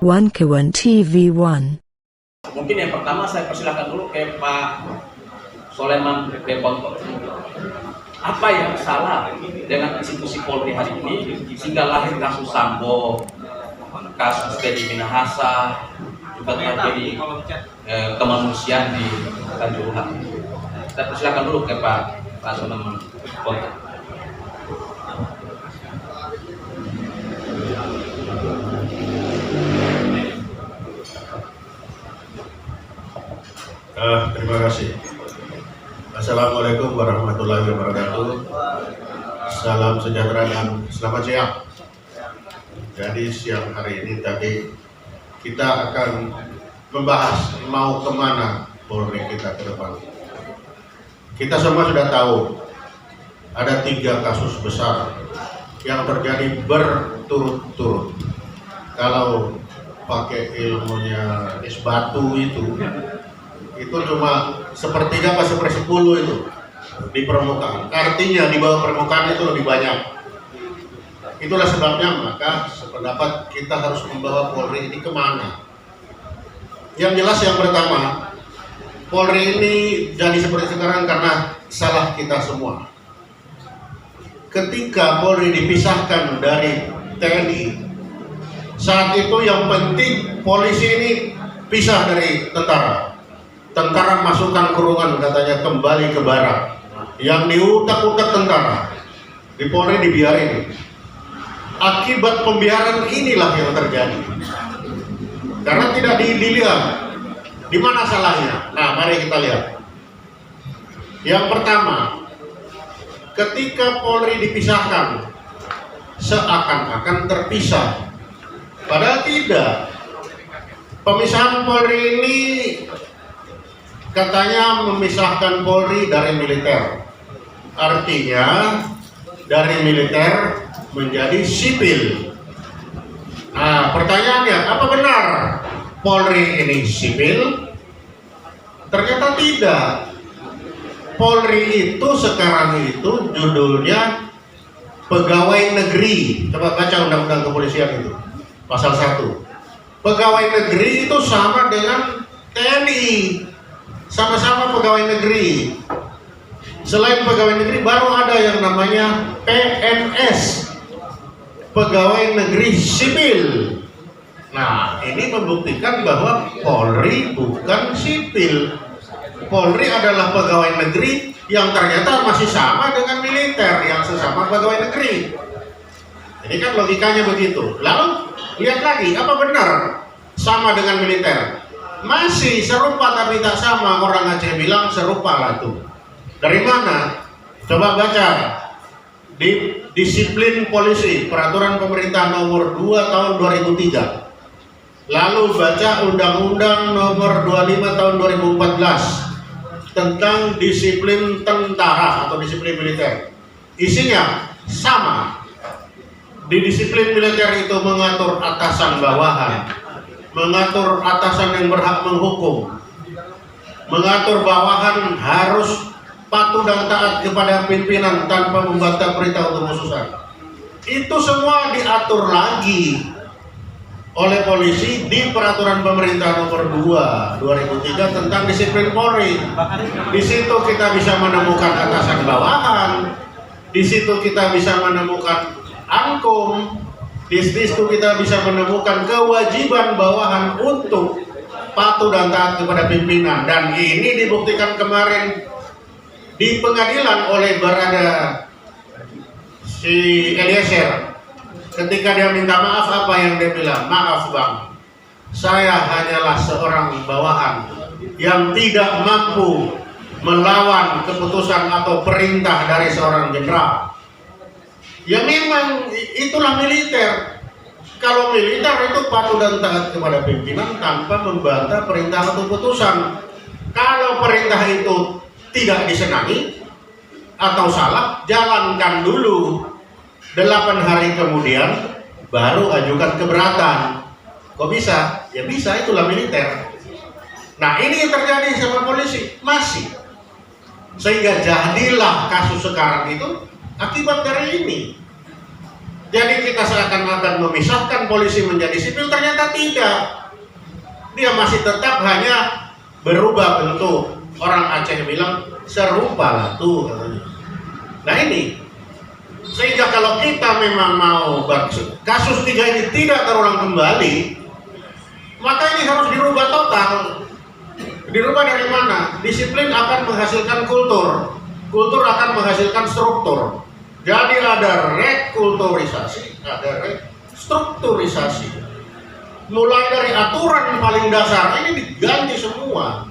One Kewan TV1. Mungkin yang pertama saya persilahkan dulu ke Pak Soleman Deponto. Apa yang salah dengan institusi Polri hari ini sehingga lahir kasus Sambo, kasus Teddy Minahasa, juga terjadi kemanusiaan di Kanjuruhan. Saya persilahkan dulu ke Pak Soleman Deponto. Terima kasih. Assalamualaikum warahmatullahi wabarakatuh. Salam sejahtera dan selamat siang. Jadi siang hari ini tadi kita akan membahas mau kemana Polri kita ke depan. Kita semua sudah tahu ada 3 kasus besar yang terjadi berturut-turut. Kalau pakai ilmunya es batu itu cuma sepertiga atau 1/10 itu di permukaan. Artinya di bawah permukaan itu lebih banyak. Itulah sebabnya maka sependapat kita harus membawa Polri ini kemana. Yang jelas yang pertama, Polri ini jadi seperti sekarang karena salah kita semua. Ketika Polri dipisahkan dari TNI, saat itu yang penting polisi ini pisah dari tentara. Tentara masukkan kurungan, katanya kembali ke barak. Yang diutak-utak tentara, di Polri dibiarin. Akibat pembiaran inilah yang terjadi. Karena tidak dilihat di mana salahnya. Nah, mari kita lihat. Yang pertama, ketika Polri dipisahkan, seakan-akan terpisah. Padahal tidak. Pemisahan Polri ini katanya memisahkan Polri dari militer. Artinya dari militer menjadi sipil. Nah, pertanyaannya, apa benar Polri ini sipil? Ternyata tidak. Polri itu sekarang itu judulnya pegawai negeri. Coba baca undang-undang kepolisian itu, pasal 1. Pegawai negeri itu sama dengan TNI. Sama-sama pegawai negeri. Selain pegawai negeri baru ada yang namanya PNS, pegawai negeri sipil. Nah, ini membuktikan bahwa Polri bukan sipil. Polri adalah pegawai negeri yang ternyata masih sama dengan militer yang sesama pegawai negeri. Ini kan logikanya begitu. Lalu lihat lagi, apa benar sama dengan militer? Masih serupa tapi tak sama. Orang Aceh bilang serupa lah tuh. Dari mana? Coba baca di disiplin polisi, peraturan pemerintah nomor 2 tahun 2003. Lalu baca undang-undang nomor 25 tahun 2014 tentang disiplin tentara atau disiplin militer. Isinya sama. Di disiplin militer itu mengatur atasan bawahan, mengatur atasan yang berhak menghukum, mengatur bawahan harus patuh dan taat kepada pimpinan tanpa membantah perintah atau khususan. Itu semua diatur lagi oleh polisi di peraturan pemerintah nomor 2 2003 tentang disiplin Polri. Di situ kita bisa menemukan atasan bawahan, di situ kita bisa menemukan angkum, di situ kita bisa menemukan kewajiban bawahan untuk patuh dan taat kepada pimpinan. Dan ini dibuktikan kemarin di pengadilan oleh Barada si Eliezer. Ketika dia minta maaf, apa yang dia bilang? Maaf bang, saya hanyalah seorang bawahan yang tidak mampu melawan keputusan atau perintah dari seorang jenderal. Ya memang itulah militer. Kalau militer itu patuh dan taat kepada pimpinan tanpa membantah perintah atau putusan. Kalau perintah itu tidak disenangi atau salah, jalankan dulu. 8 hari kemudian baru ajukan keberatan. Kok bisa? Ya bisa, itulah militer. Nah, ini yang terjadi sama polisi, masih. Sehingga jadilah kasus sekarang itu akibat dari ini. Jadi kita seakan-akan memisahkan polisi menjadi sipil, ternyata tidak. Dia masih tetap hanya berubah bentuk. Orang Aceh bilang serupa lah tuh. Nah ini, sehingga kalau kita memang mau kasus 3 ini tidak terulang kembali, maka ini harus dirubah total. Dirubah dari mana? Disiplin akan menghasilkan kultur, kultur akan menghasilkan struktur. Jadi ada rekulturisasi, ada restrukturisasi. Mulai dari aturan paling dasar ini diganti semua.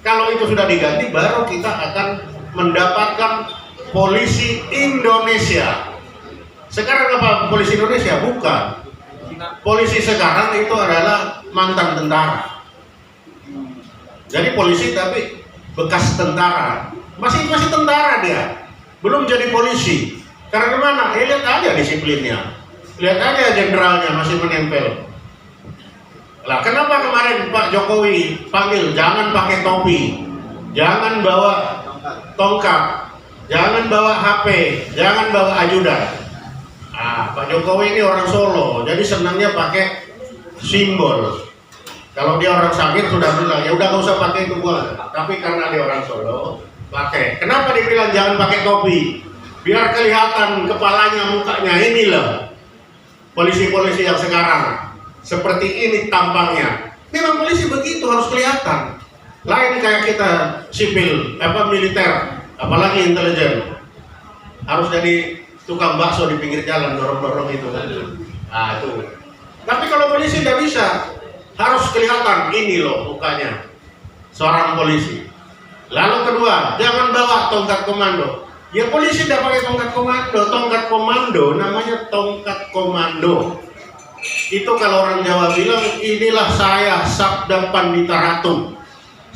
Kalau itu sudah diganti, baru kita akan mendapatkan polisi Indonesia. Sekarang apa polisi Indonesia? Bukan. Polisi sekarang itu adalah mantan tentara. Jadi polisi tapi bekas tentara. Masih tentara dia. Belum jadi polisi. Karena mana? Lihat aja disiplinnya. Lihat aja jenderalnya masih menempel. Lah kenapa kemarin Pak Jokowi panggil jangan pakai topi, jangan bawa tongkat, jangan bawa HP, jangan bawa ajudan. Pak Jokowi ini orang Solo, jadi senangnya pakai simbol. Kalau dia orang Sangir sudah bilang ya udah nggak usah pakai itu boleh. Tapi karena dia orang Solo pakai. Kenapa dibilang jangan pakai topi? Biar kelihatan kepalanya, mukanya. Inilah polisi-polisi yang sekarang. Seperti ini tampangnya. Memang polisi begitu, harus kelihatan. Lain kayak kita sipil, militer, apalagi intelijen. Harus jadi tukang bakso di pinggir jalan, dorong-dorong itu kan. Itu. Tapi kalau polisi tidak bisa, harus kelihatan ini loh mukanya. Seorang polisi. Lalu kedua, jangan bawa tongkat komando. Ya polisi tidak pakai tongkat komando. Tongkat komando namanya tongkat komando. Itu kalau orang Jawa bilang, inilah saya Sabda Pandita Ratu.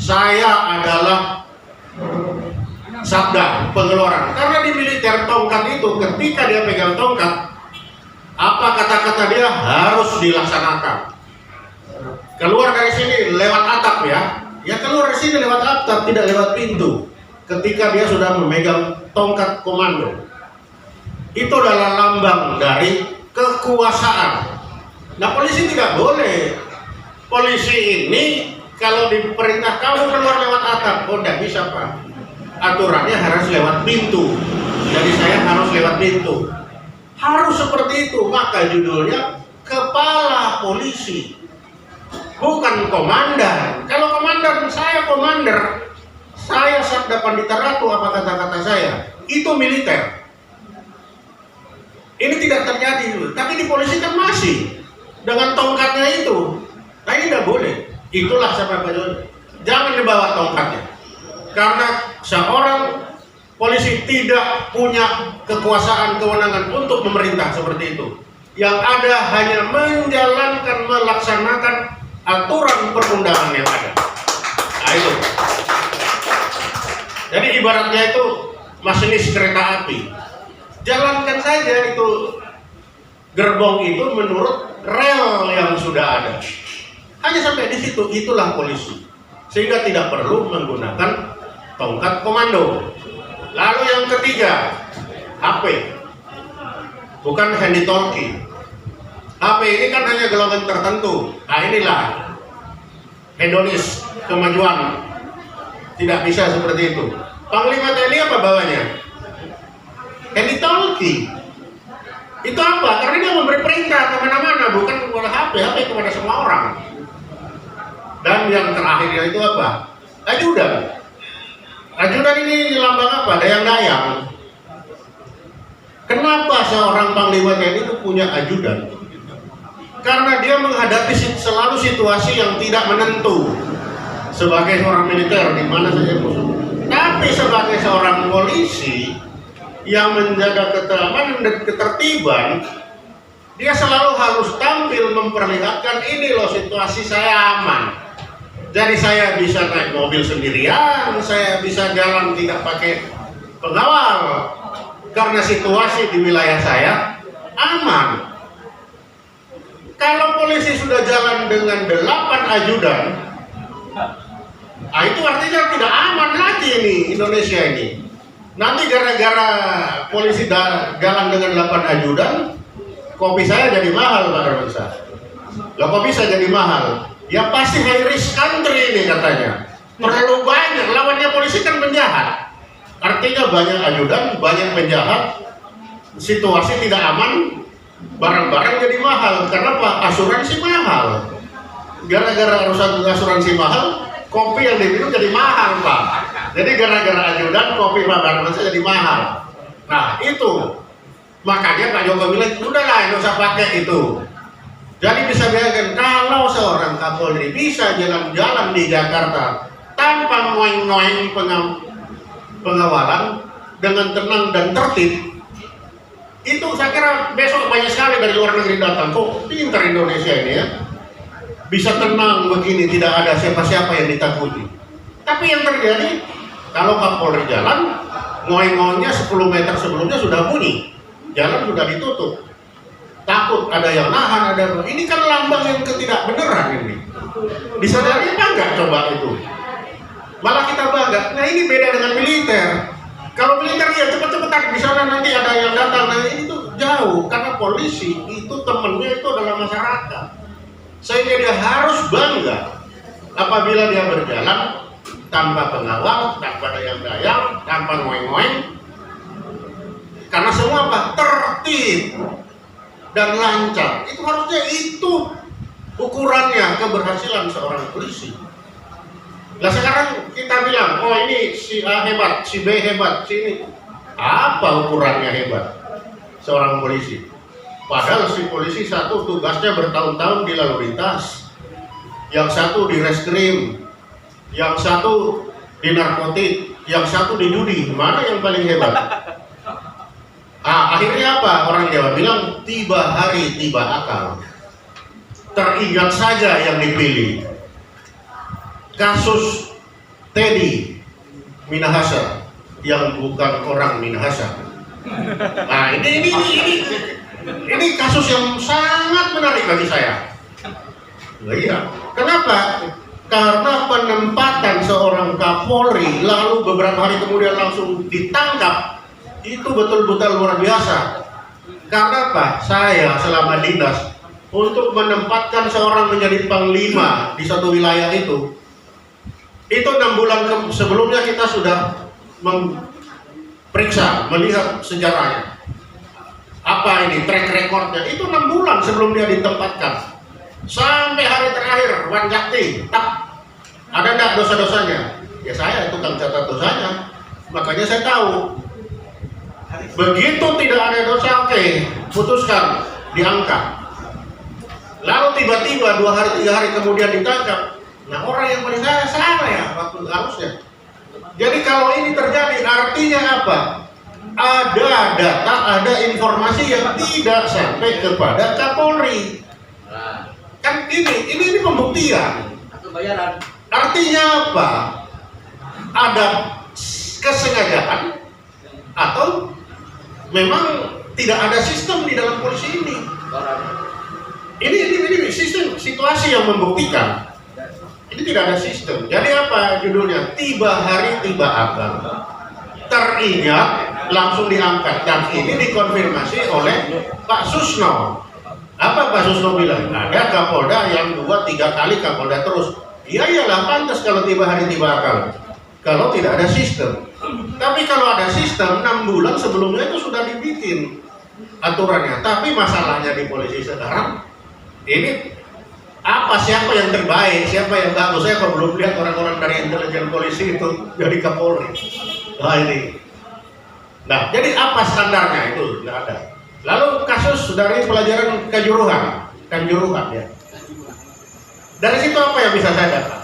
Saya adalah Sabda pengeluaran. Karena di militer tongkat itu ketika dia pegang tongkat, apa kata-kata dia harus dilaksanakan. Keluar dari sini lewat atap ya. Ya keluar dari sini lewat atap, tidak lewat pintu. Ketika dia sudah memegang tongkat komando. Itu adalah lambang dari kekuasaan. Nah polisi tidak boleh. Polisi ini kalau diperintah kamu keluar lewat atap, oh tidak bisa Pak. Aturannya harus lewat pintu. Jadi saya harus lewat pintu. Harus seperti itu. Maka judulnya kepala polisi, bukan komandan. Kalau komandan, saya komander, saya Sabda Pandita Ratu, apa kata-kata saya? Itu militer. Ini tidak terjadi. Tapi di polisi kan masih dengan tongkatnya itu. Nah ini tidak boleh. Itulah sampai Pak Jokowi, jangan dibawa tongkatnya. Karena seorang polisi tidak punya kekuasaan kewenangan untuk memerintah seperti itu. Yang ada hanya menjalankan, melaksanakan aturan perundangan yang ada. Nah itu. Jadi ibaratnya itu masinis kereta api. Jalankan saja itu gerbong itu menurut rel yang sudah ada. Hanya sampai di situ, itulah polisi. Sehingga tidak perlu menggunakan tongkat komando. Lalu yang ketiga, HP. Bukan handy talkie. HP ini kan hanya golongan tertentu. Nah inilah hedonis kemajuan. Tidak bisa seperti itu. Panglima TNI apa bawanya? Handy talkie. Itu apa? Karena dia memberi perintah kemana-mana, bukan kepada HP kepada semua orang. Dan yang terakhirnya itu apa? Ajudan. Ajudan ini lambang apa? Dayang-dayang. Kenapa seorang panglima TNI itu punya ajudan? Karena dia menghadapi selalu situasi yang tidak menentu. Sebagai seorang militer di mana saja musuh. Tapi sebagai seorang polisi yang menjaga keamanan dan ketertiban, dia selalu harus tampil memperlihatkan ini loh situasi saya aman. Jadi saya bisa naik mobil sendirian, saya bisa jalan tidak pakai pengawal karena situasi di wilayah saya aman. Kalau polisi sudah jalan dengan 8 ajudan, itu artinya tidak aman lagi ini Indonesia ini. Nanti gara-gara polisi jalan dengan 8 ajudan, kopi saya jadi mahal Pak Darmansyah. Lah kok bisa jadi mahal? Ya pasti high risk country ini katanya. Terlalu banyak, lawannya polisi kan penjahat. Artinya banyak ajudan, banyak penjahat, situasi tidak aman, barang-barang jadi mahal. Kenapa? Asuransi mahal. Gara-gara asuransi mahal, kopi yang diminum jadi mahal Pak. Jadi gara-gara ajudan, kopi Pak Darmansyah jadi mahal. Nah itu, makanya Pak Jokowi bilang, udahlah nggak usah pakai itu. Jadi bisa bayangkan kalau seorang Kapolri bisa jalan-jalan di Jakarta tanpa ngoeng-ngoeng pengawalan dengan tenang dan tertib, itu saya kira besok banyak sekali dari luar negeri datang. Kok pintar Indonesia ini ya, bisa tenang begini, tidak ada siapa-siapa yang ditakuti. Tapi yang terjadi kalau Kapolri jalan, ngoeng-ngoengnya 10 meter sebelumnya sudah bunyi, jalan sudah ditutup. Takut ada yang nahan, ini kan lambang yang ketidakbenaran ini. Disadari bangga coba itu. Malah kita bangga. Nah ini beda dengan militer. Kalau militer ya cepet-cepetan di sana nanti ada yang datang. Nah ini tuh jauh karena polisi itu temennya itu adalah masyarakat. Sehingga dia harus bangga apabila dia berjalan tanpa pengawal, tanpa dayang-dayang, tanpa ngoeng-ngoeng. Karena semua apa? Tertib dan lancar. Itu harusnya itu ukurannya keberhasilan seorang polisi. Nah sekarang kita bilang, oh ini si A hebat, si B hebat, si ini. Apa ukurannya hebat seorang polisi? Padahal si polisi satu tugasnya bertahun-tahun di lalu lintas, yang satu di reskrim, yang satu di narkotik, yang satu di judi. Mana yang paling hebat? Akhirnya apa? Orang Jawa bilang tiba hari tiba akal. Teringat saja yang dipilih. Kasus Teddy Minahasa yang bukan orang Minahasa. Nah ini kasus yang sangat menarik bagi saya. Nah, iya. Kenapa? Karena penempatan seorang Kapolri lalu beberapa hari kemudian langsung ditangkap. Itu betul-betul luar biasa. Karena apa? Saya selama dinas untuk menempatkan seorang menjadi panglima di satu wilayah itu 6 bulan sebelumnya kita sudah memeriksa, melihat sejarahnya. Apa ini track recordnya? Itu 6 bulan sebelum dia ditempatkan. Sampai hari terakhir, Wanjakti, tak ada enggak dosa-dosanya? Ya saya tukang catat dosanya. Makanya saya tahu. Begitu tidak ada dosa, oke, putuskan, diangkat. Lalu tiba-tiba 2 hari 3 hari kemudian ditangkap. Nah orang yang paling salah ya waktu harusnya. Jadi kalau ini terjadi artinya apa? Ada data, ada informasi yang tidak sampai kepada Kapolri. Kan ini pembuktian. Artinya apa? Ada kesengajaan atau memang tidak ada sistem di dalam polisi ini. Ini sistem situasi yang membuktikan. Ini tidak ada sistem. Jadi apa judulnya? Tiba hari tiba akal. Teringat langsung diangkat. Dan ini dikonfirmasi oleh Pak Susno. Apa Pak Susno bilang? Ada Kapolda yang 2-3 kali Kapolda terus. Iyalah pantas kalau tiba hari tiba akal. Kalau tidak ada sistem. Tapi kalau ada sistem 6 bulan sebelumnya itu sudah dibikin aturannya. Tapi masalahnya di polisi sekarang ini siapa yang terbaik, siapa yang bagus. Saya belum lihat orang-orang dari intelijen polisi itu jadi Kapolri. Nah, jadi apa standarnya itu nggak ada. Lalu kasus dari pelajaran kanjuruhan ya. Dari situ apa yang bisa saya dapat?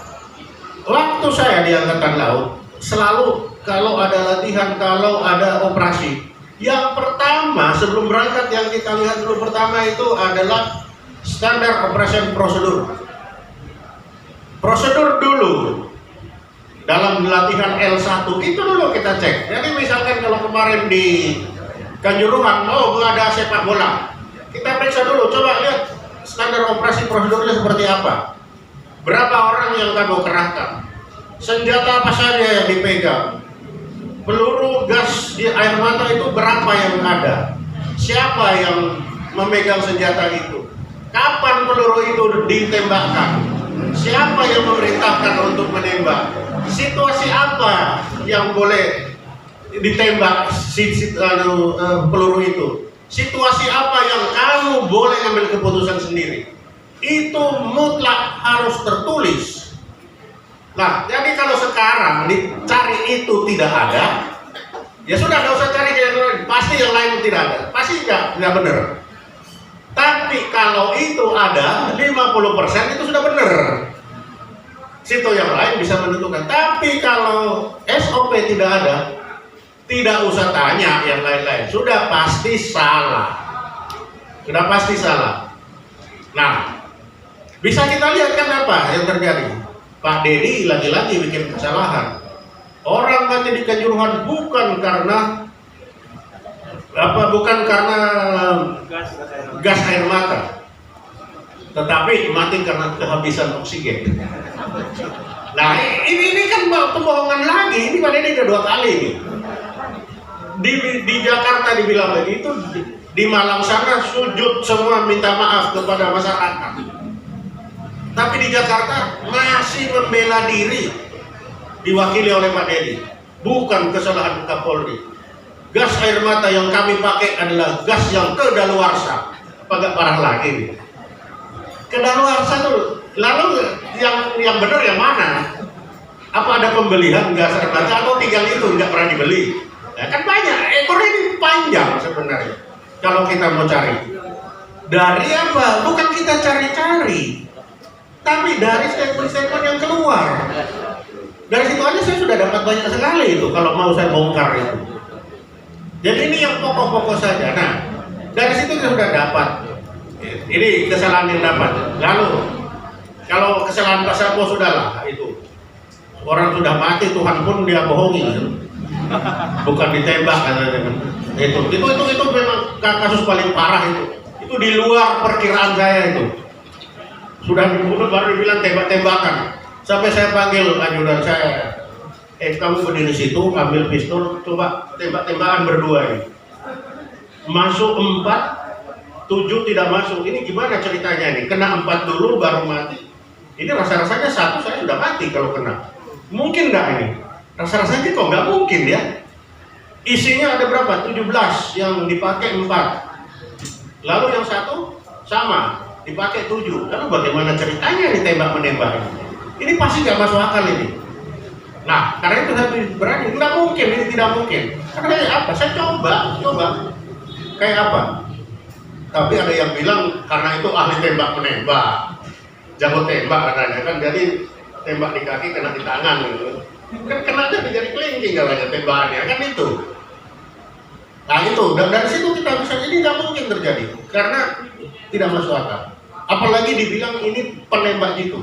Waktu saya di Angkatan Laut selalu kalau ada latihan, kalau ada operasi, yang pertama sebelum berangkat yang kita lihat dulu pertama itu adalah standar operation prosedur. Prosedur dulu dalam latihan L1 itu dulu kita cek. Jadi misalkan kalau kemarin di Kanjuruhan, nggak ada sepak bola, kita periksa dulu, coba lihat standar operasi prosedurnya seperti apa. Berapa orang yang kamu kerahkan, senjata apa saja yang dipegang, peluru gas di air mata itu berapa yang ada, siapa yang memegang senjata itu? Kapan peluru itu ditembakkan? Siapa yang memerintahkan untuk menembak? Situasi apa yang boleh ditembak peluru itu? Situasi apa yang kamu boleh ambil keputusan sendiri? Itu mutlak harus tertulis. Nah, jadi kalau sekarang dicari itu tidak ada, ya sudah, nggak usah cari yang lain. Pasti yang lain tidak ada, pasti nggak benar. Tapi kalau itu ada 50% itu sudah benar. Situ yang lain bisa menentukan. Tapi kalau SOP tidak ada, tidak usah tanya yang lain-lain. Sudah pasti salah. Sudah pasti salah. Nah, bisa kita lihat kan apa yang terjadi. Pak Dedi lagi-lagi bikin kesalahan. Orang mati di Kanjuruhan bukan karena gas air mata, tetapi mati karena kehabisan oksigen. Nah, ini kan pembohongan lagi. Ini Pak Dedi udah 2 kali ini. Di Jakarta dibilang begitu, di Malang sana sujud semua minta maaf kepada masyarakat. Tapi di Jakarta masih membela diri, diwakili oleh Pak Dedi. Bukan kesalahan Kapolri. Gas air mata yang kami pakai adalah gas yang kedaluarsa. Agak parah lagi. Kedaluarsa tuh. Lalu yang benar yang mana? Apa ada pembelian gas air mata atau tinggal itu nggak pernah dibeli? Ya, kan banyak. Ekornya ini panjang sebenarnya. Kalau kita mau cari. Dari apa? Bukan kita cari-cari. Tapi dari statement-statement yang keluar. Dari situ aja saya sudah dapat banyak sekali itu kalau mau saya bongkar itu. Jadi ini yang pokok-pokok saja. Nah, dari situ kita sudah dapat. Ini kesalahan yang dapat. Lalu kalau kesalahan Pak Sambo sudahlah itu. Orang sudah mati, Tuhan pun dia bohongi. Bukan ditembak katanya. Itu memang kasus paling parah itu. Itu di luar perkiraan saya itu. Sudah dibunuh baru dibilang tembak-tembakan. Sampai saya panggil ajudan saya, kamu berdiri situ, ambil pistol, coba tembak-tembakan berdua ini. Masuk 4, 7 tidak masuk. Ini gimana ceritanya ini? Kena 4 dulu baru mati. Ini rasa-rasanya 1 saya sudah mati kalau kena. Mungkin nggak ini? Rasa-rasanya kok nggak mungkin ya. Isinya ada berapa? 17 yang dipakai 4. Lalu yang 1 sama. Dipakai 7, lalu bagaimana ceritanya ditembak menembak ini pasti nggak masuk akal ini. Nah, karena itu saya berani, nggak mungkin, ini tidak mungkin. Karena apa? Saya coba kayak apa? Tapi ada yang bilang karena itu ahli tembak menembak, jago tembak katanya kan, jadi tembak di kaki kena di tangan gitu. Kan kena jadi kelingking katanya tembakannya kan itu. Nah itu, dan dari situ kita bisa, ini nggak mungkin terjadi karena tidak masuk akal. Apalagi dibilang ini penembak jitu.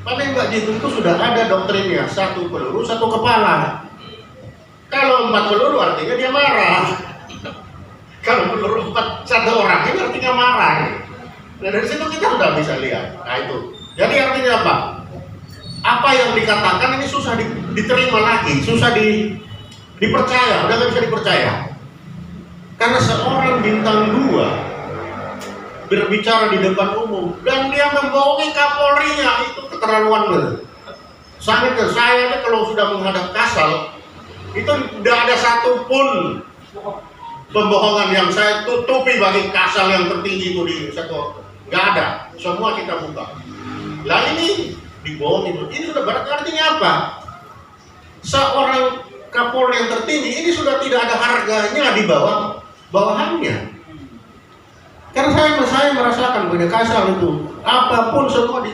Penembak jitu itu sudah ada doktrinnya, 1 peluru 1 kepala. Kalau 4 peluru artinya dia marah. Kalau peluru 1 orang ini artinya marah. Nah dari situ kita sudah bisa lihat. Nah itu. Jadi artinya apa? Apa yang dikatakan ini susah diterima lagi, susah dipercaya, udah nggak bisa dipercaya. Karena seorang bintang 2 berbicara di depan umum dan dia membohongi Kapolrinya, itu keterlaluan benar. Saya kalau sudah menghadap Kasal itu tidak ada satupun pembohongan yang saya tutupi bagi Kasal yang tertinggi itu di satu, nggak ada, semua kita buka. Lah ini dibohongi, ini sudah berarti artinya apa? Seorang Kapolri yang tertinggi ini sudah tidak ada harganya di bawah bawahannya. Karena saya merasakan pada Kasal itu apapun semua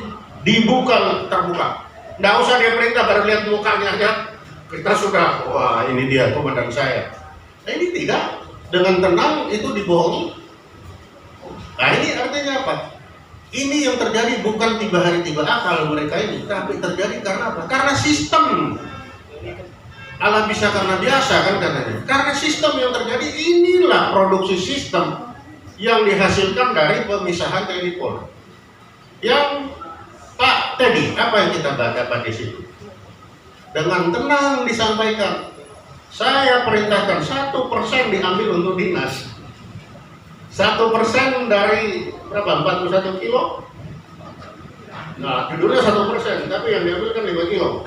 dibuka terbuka. Nggak usah dia perintah, baru lihat mukanya aja kita sudah, wah ini dia komandan saya. Nah ini tidak, dengan tenang itu dibohongi. Nah ini artinya apa? Ini yang terjadi bukan 3 hari 3 akal mereka ini, tapi terjadi karena apa? Karena sistem. Allah bisa karena biasa kan katanya. Karena sistem yang terjadi, inilah produksi sistem yang dihasilkan dari pemisahan TNI Polri. Yang Pak tadi apa yang kita dapat di situ? Dengan tenang disampaikan, saya perintahkan 1% diambil untuk dinas, 1% dari berapa? 41 kilo. Nah, judulnya 1%, tapi yang diambil kan 5 kilo.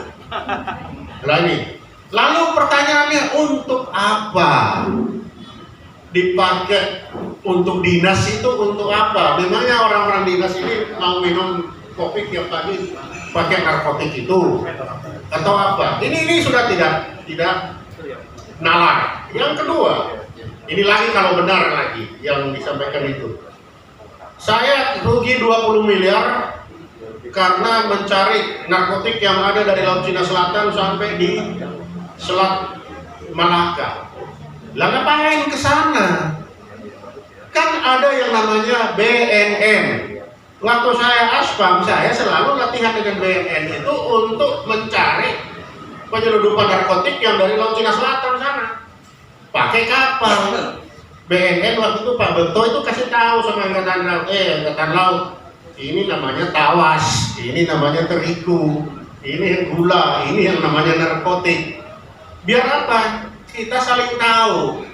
Lalu pertanyaannya, untuk apa dipakai? Untuk dinas itu untuk apa? Memangnya orang-orang dinas ini mau minum kopi tiap pagi pakai narkotik itu atau apa? Ini sudah tidak nalar. Yang kedua, ini lagi kalau benar lagi yang disampaikan itu, saya rugi 20 miliar karena mencari narkotik yang ada dari Laut Cina Selatan sampai di Selat Malaka. Lah ngapain ke sana? Kan ada yang namanya BNN. Waktu saya aspam, saya selalu latihan dengan BNN itu untuk mencari penyelundupan narkotik yang dari Laut Cina Selatan sana. Pakai kapal. BNN waktu itu Pak Beto itu kasih tahu sama Angkatan Laut, ini namanya tawas, ini namanya terigu, ini yang gula, ini yang namanya narkotik. Biar apa? Kita saling tahu.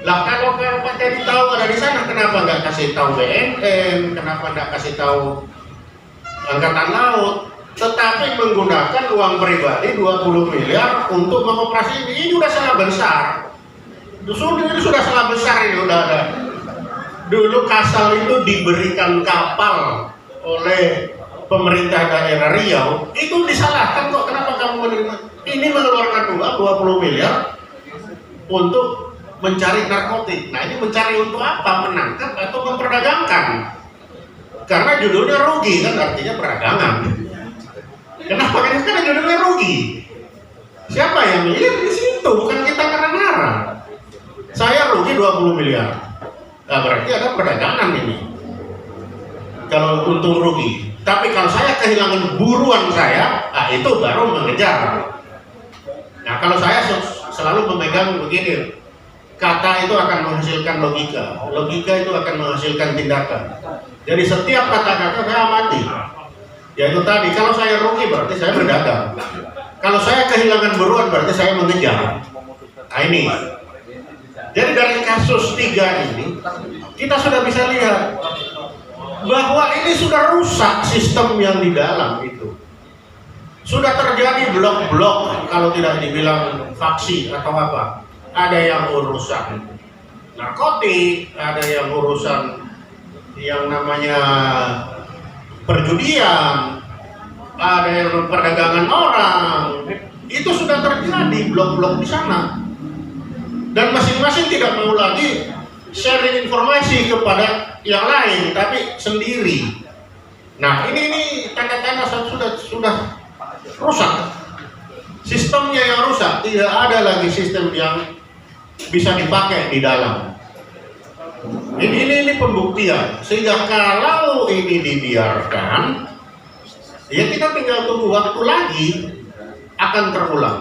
Lah kalau Pak Teddy tahu ada di sana, kenapa nggak kasih tahu BNN? Kenapa nggak kasih tahu Angkatan Laut? Tetapi menggunakan uang pribadi 20 miliar untuk mengoperasi ini udah salah besar. Ini sudah salah besar ini udah ada. Dulu Kasal itu diberikan kapal oleh pemerintah daerah Riau, itu disalahkan kok, kenapa kamu menerima? Ini mengeluarkan uang 20 miliar untuk mencari narkotik. Nah ini mencari untuk apa? Menangkap atau memperdagangkan? Karena judulnya rugi kan, artinya perdagangan. Kenapa? Karena judulnya rugi. Siapa yang lihat di situ? Bukan kita karena saya rugi 20 miliar. Nah, berarti ada perdagangan ini. Kalau untung rugi. Tapi kalau saya kehilangan buruan saya, nah itu baru mengejar. Nah kalau saya selalu memegang begini, kata itu akan menghasilkan logika, logika itu akan menghasilkan tindakan. Jadi setiap kata-kata saya amati. Yaitu tadi, kalau saya rugi berarti saya berdagang. Kalau saya kehilangan buruan berarti saya mengejar. Nah ini. Jadi dari kasus 3 ini, kita sudah bisa lihat bahwa ini sudah rusak sistem yang di dalam itu. Sudah terjadi blok-blok, kalau tidak dibilang faksi atau apa. Ada yang urusan narkotik, ada yang urusan yang namanya perjudian, ada yang perdagangan orang. Itu sudah terjadi blok-blok di sana. Dan masing-masing tidak mau lagi sharing informasi kepada yang lain, tapi sendiri. Nah ini tanda-tanda sudah rusak. Sistemnya yang rusak, tidak ada lagi sistem yang bisa dipakai di dalam. Ini pembuktian. Sehingga kalau ini dibiarkan, ya kita tinggal tunggu waktu lagi akan terulang.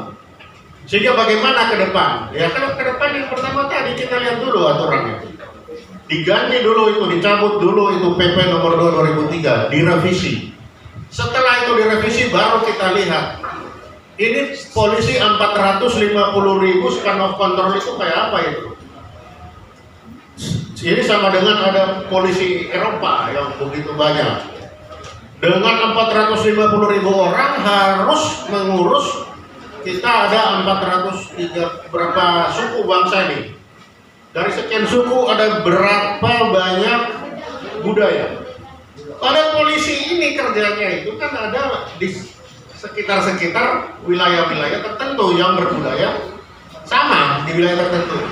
Sehingga bagaimana ke depan? Ya kalau ke depan yang pertama tadi kita lihat dulu aturannya. Diganti dulu itu, dicabut dulu itu PP nomor 2 2003, direvisi. Setelah itu direvisi baru kita lihat. Ini polisi 450.000 span of control itu kayak apa itu? Ini sama dengan ada polisi Eropa yang begitu banyak. Dengan 450.000 orang harus mengurus. Kita ada 403 berapa suku bangsa ini. Dari sekian suku ada berapa banyak budaya. Pada polisi ini kerjanya itu kan ada di sekitar wilayah-wilayah tertentu yang berbudaya sama di wilayah tertentu.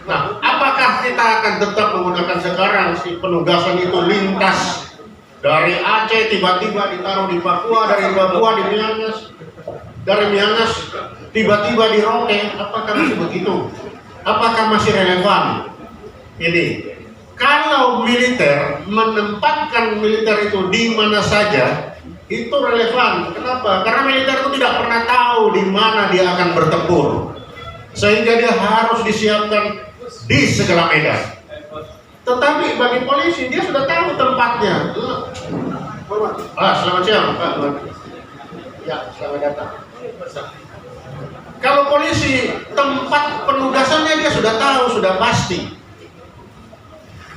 Nah, apakah kita akan tetap menggunakan sekarang si penugasan itu lintas dari Aceh tiba-tiba ditaruh di Papua, dari Papua di Miangas, dari Miangas tiba-tiba di Rote? Apakah masih begitu? Apakah masih relevan? Ini kalau militer menempatkan militer itu di mana saja itu relevan. Kenapa? Karena militer itu tidak pernah tahu di mana dia akan bertempur, sehingga dia harus disiapkan di segala medan. Tetapi bagi polisi dia sudah tahu tempatnya. Selamat siang Pak. Ya, selamat datang. Kalau polisi tempat penugasannya dia sudah tahu, sudah pasti.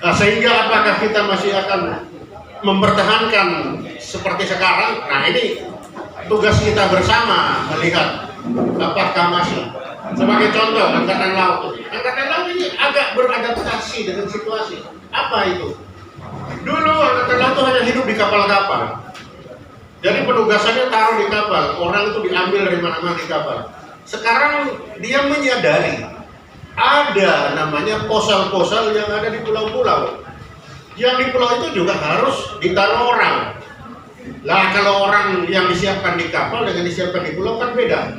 Nah, sehingga apakah kita masih akan mempertahankan seperti sekarang? Nah, ini tugas kita bersama melihat apakah masih. Sebagai contoh, Angkatan Laut. Angkatan Laut ini agak beradaptasi dengan situasi. Apa itu? Dulu Angkatan Laut itu hanya hidup di kapal-kapal. Jadi penugasannya taruh di kapal, orang itu diambil dari mana-mana di kapal. Sekarang dia menyadari ada namanya posal-posal yang ada di pulau-pulau. Yang di pulau itu juga harus ditaruh orang. Lah kalau orang yang disiapkan di kapal dengan disiapkan di pulau kan beda.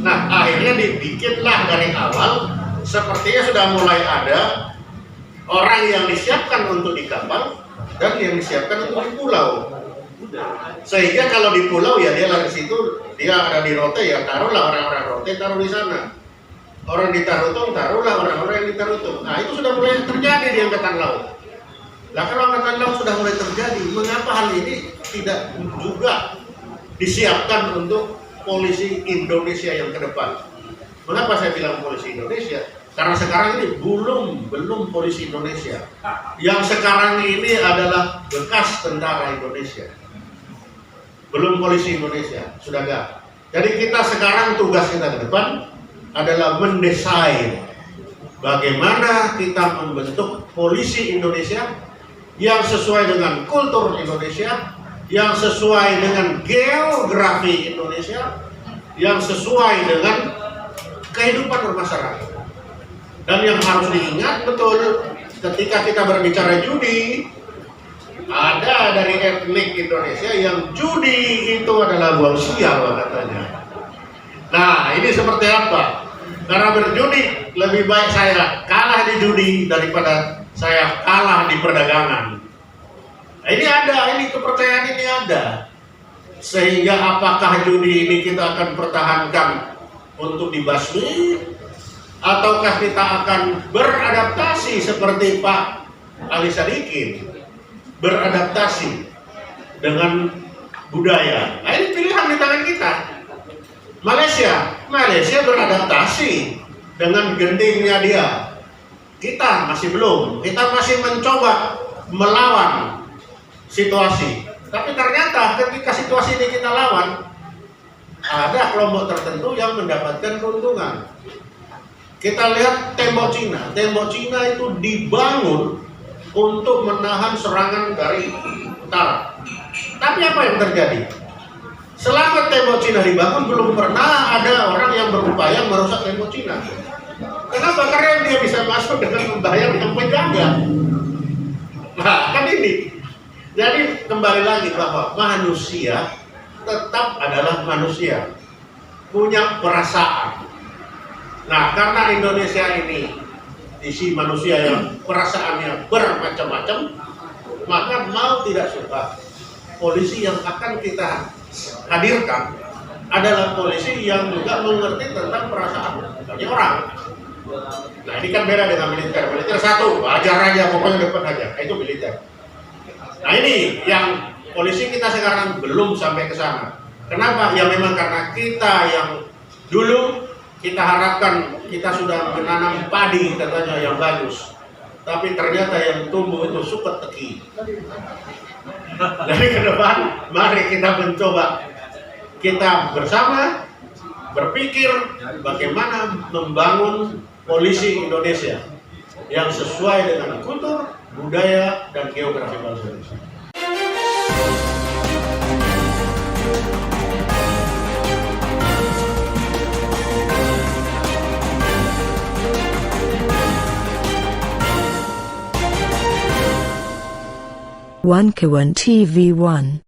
Nah akhirnya dibikinlah dari awal, sepertinya sudah mulai ada orang yang disiapkan untuk di kapal dan yang disiapkan untuk di pulau. Sehingga kalau di pulau ya dia lari situ, dia ada di rote ya taruhlah orang-orang rote taruh di sana. Orang di Tarutung taruhlah orang-orang yang di Tarutung. Nah itu sudah mulai terjadi di Angkatan Laut. Nah kalau Angkatan Laut sudah mulai terjadi, mengapa hal ini tidak juga disiapkan untuk polisi Indonesia yang ke depan? Mengapa saya bilang polisi Indonesia? Karena sekarang ini belum polisi Indonesia. Yang sekarang ini adalah bekas tentara Indonesia. Belum polisi Indonesia, sudah enggak. Jadi kita sekarang tugas kita ke depan adalah mendesain bagaimana kita membentuk polisi Indonesia yang sesuai dengan kultur Indonesia, yang sesuai dengan geografi Indonesia, yang sesuai dengan kehidupan bermasyarakat. Dan yang harus diingat betul ketika kita berbicara judi, ada dari etnik Indonesia yang judi itu adalah buang sial katanya. Nah ini seperti apa? Karena berjudi lebih baik saya kalah di judi daripada saya kalah di perdagangan. Nah, ini kepercayaan ini ada. Sehingga apakah judi ini kita akan pertahankan untuk dibasmi, ataukah kita akan beradaptasi seperti Pak Ali Sadikin, beradaptasi dengan budaya. Nah ini pilihan di tangan kita. Malaysia beradaptasi dengan gentingnya dia. Kita masih belum. Kita masih mencoba melawan situasi. Tapi ternyata ketika situasi ini kita lawan, ada kelompok tertentu yang mendapatkan keuntungan. Kita lihat tembok Cina. Tembok Cina itu dibangun untuk menahan serangan dari utara. Tapi apa yang terjadi? Selama tembok Cina dibangun, belum pernah ada orang yang berupaya merusak tembok Cina. Kenapa? Karena dia bisa masuk dengan membayar yang penjaga. Nah, kan ini. Jadi kembali lagi bahwa manusia tetap adalah manusia, punya perasaan. Nah, karena Indonesia ini isi manusia yang perasaannya bermacam-macam, maka mau tidak suka, polisi yang akan kita hadirkan adalah polisi yang juga mengerti tentang perasaan banyak orang. Nah ini kan beda dengan militer. Militer satu, ajar aja, pokoknya depan aja, itu militer. Nah ini yang polisi kita sekarang belum sampai ke sana. Kenapa? Ya memang karena kita yang dulu kita harapkan kita sudah menanam padi katanya yang bagus, tapi ternyata yang tumbuh itu suket teki. Dari ke depan, mari kita mencoba, kita bersama berpikir bagaimana membangun polisi Indonesia yang sesuai dengan kultur, budaya, dan geografi bangsa Indonesia. One Kawan TV 1